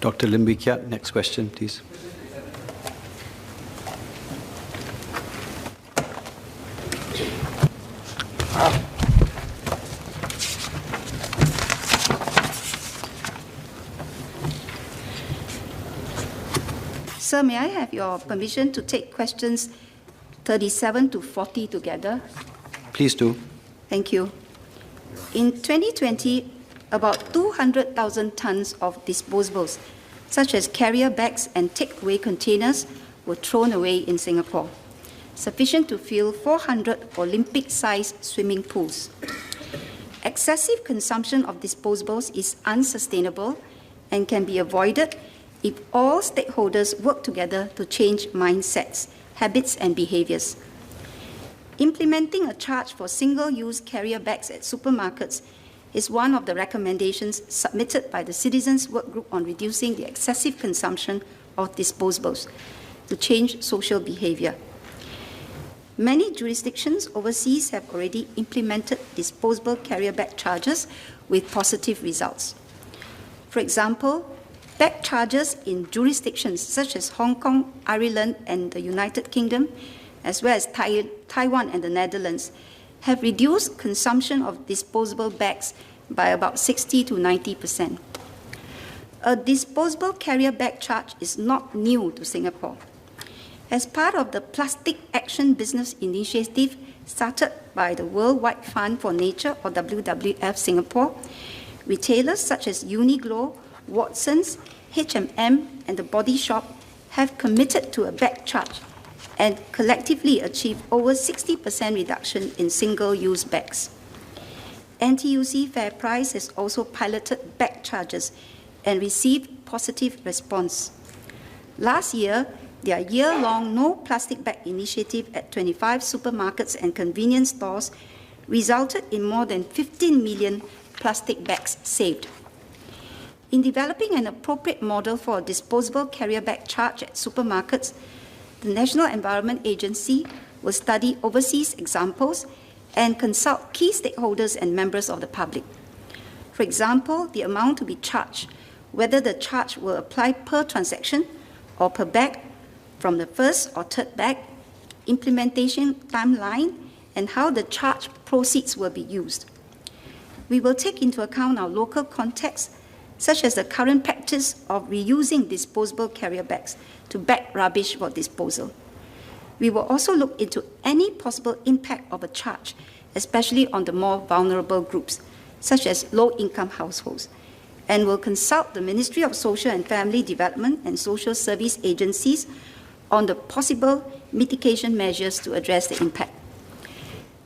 Dr. Lim Wee Kiat, next question, please. Sir, may I have your permission to take questions 37 to 40 together? Please do. Thank you. In 2020, about 200,000 tons of disposables, such as carrier bags and takeaway containers, were thrown away in Singapore, sufficient to fill 400 Olympic-sized swimming pools. Excessive consumption of disposables is unsustainable and can be avoided if all stakeholders work together to change mindsets, habits, and behaviors. Implementing a charge for single-use carrier bags at supermarkets is one of the recommendations submitted by the Citizens Work Group on reducing the excessive consumption of disposables to change social behavior. Many jurisdictions overseas have already implemented disposable carrier bag charges with positive results. For example, bag charges in jurisdictions such as Hong Kong, Ireland, and the United Kingdom, as well as Taiwan and the Netherlands, have reduced consumption of disposable bags by about 60 to 90%. A disposable carrier bag charge is not new to Singapore. As part of the Plastic Action Business Initiative started by the Worldwide Fund for Nature, or WWF Singapore, retailers such as Uniqlo, Watsons, H&M, and The Body Shop have committed to a bag charge and collectively achieved over 60% reduction in single-use bags. NTUC FairPrice has also piloted bag charges and received positive response. Last year, their year-long No Plastic Bag initiative at 25 supermarkets and convenience stores resulted in more than 15 million plastic bags saved. In developing an appropriate model for a disposable carrier bag charge at supermarkets, the National Environment Agency will study overseas examples and consult key stakeholders and members of the public. For example, the amount to be charged, whether the charge will apply per transaction or per bag, from the first or third bag, implementation timeline, and how the charge proceeds will be used. We will take into account our local context, such as the current practice of reusing disposable carrier bags to bag rubbish for disposal. We will also look into any possible impact of a charge, especially on the more vulnerable groups, such as low-income households, and will consult the Ministry of Social and Family Development and Social Service agencies on the possible mitigation measures to address the impact.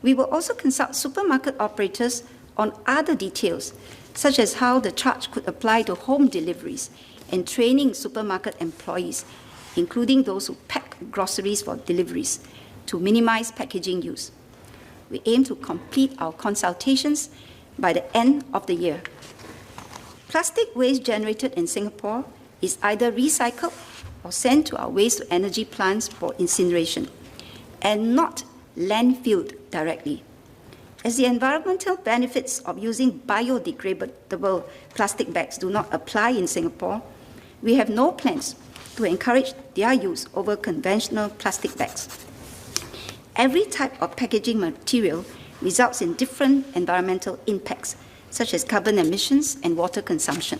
We will also consult supermarket operators on other details, such as how the charge could apply to home deliveries and training supermarket employees, including those who pack groceries for deliveries, to minimize packaging use. We aim to complete our consultations by the end of the year. Plastic waste generated in Singapore is either recycled or sent to our waste-to-energy plants for incineration, and not landfilled directly. As the environmental benefits of using biodegradable plastic bags do not apply in Singapore, we have no plans to encourage their use over conventional plastic bags. Every type of packaging material results in different environmental impacts, such as carbon emissions and water consumption.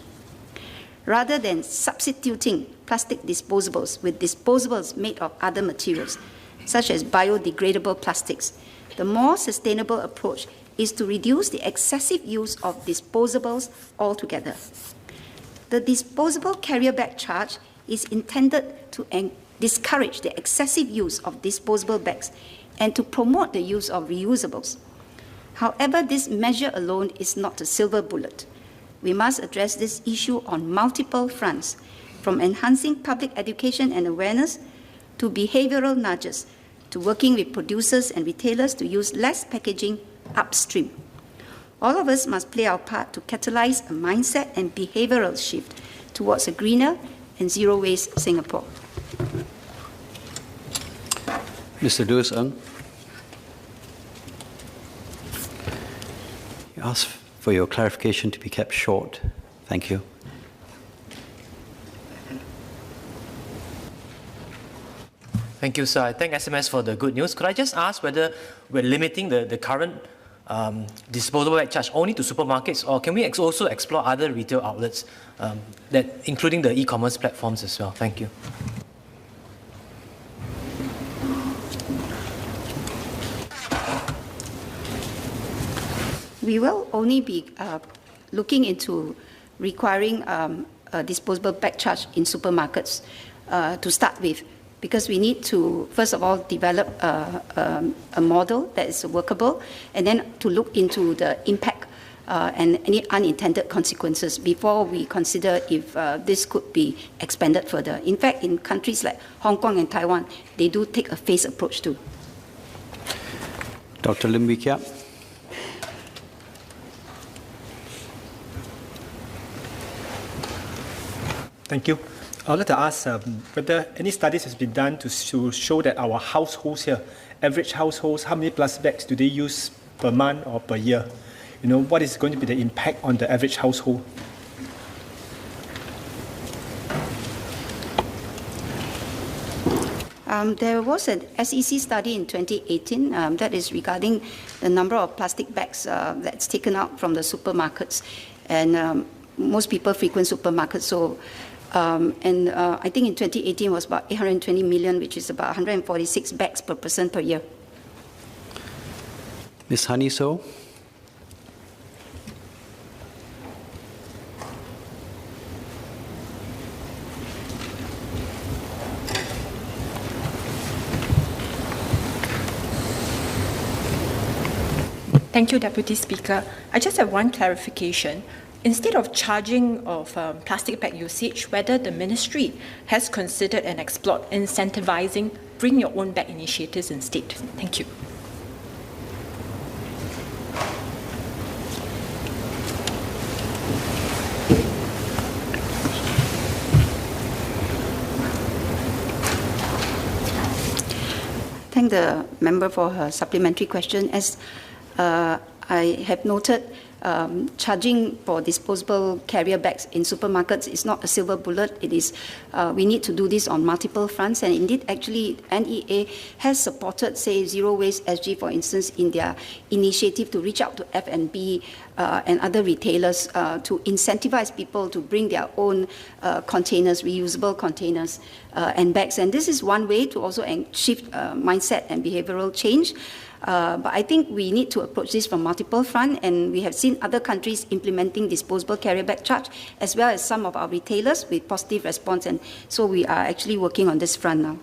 Rather than substituting plastic disposables with disposables made of other materials, such as biodegradable plastics, the more sustainable approach is to reduce the excessive use of disposables altogether. The disposable carrier bag charge is intended to discourage the excessive use of disposable bags and to promote the use of reusables. However, this measure alone is not a silver bullet. We must address this issue on multiple fronts, from enhancing public education and awareness to behavioral nudges, to working with producers and retailers to use less packaging upstream. All of us must play our part to catalyze a mindset and behavioral shift towards a greener and zero-waste Singapore. Mr. Louis Ng. You asked for your clarification to be kept short. Thank you. Thank you, sir. I thank SMS for the good news. Could I just ask whether we're limiting the current disposable bag charge only to supermarkets, or can we also explore other retail outlets, including the e-commerce platforms as well? Thank you. We will only be looking into requiring a disposable bag charge in supermarkets to start with, because we need to, first of all, develop a model that is workable, and then to look into the impact and any unintended consequences before we consider if this could be expanded further. In fact, in countries like Hong Kong and Taiwan, they do take a phased approach too. Dr. Lim Wee Kiat. Thank you. I would like to ask whether any studies has been done to show that our households here, average households, how many plastic bags do they use per month or per year? You know, what is going to be the impact on the average household? There was an SEC study in 2018 that is regarding the number of plastic bags that's taken out from the supermarkets. And most people frequent supermarkets, so I think in 2018 was about 820 million, which is about 146 bags per person per year. Ms. Honey So. Thank you, Deputy Speaker. I just have one clarification. Instead of charging of plastic bag usage, whether the ministry has considered and explored incentivizing bring your own bag initiatives instead. Thank you. Thank the member for her supplementary question. As I have noted, charging for disposable carrier bags in supermarkets is not a silver bullet. It is, we need to do this on multiple fronts, and indeed, actually, NEA has supported, say, Zero Waste SG, for instance, in their initiative to reach out to F&B and other retailers to incentivize people to bring their own containers, reusable containers and bags. And this is one way to also shift mindset and behavioral change. But I think we need to approach this from multiple fronts, and we have seen other countries implementing disposable carrier bag charge, as well as some of our retailers with positive response, and so we are actually working on this front now.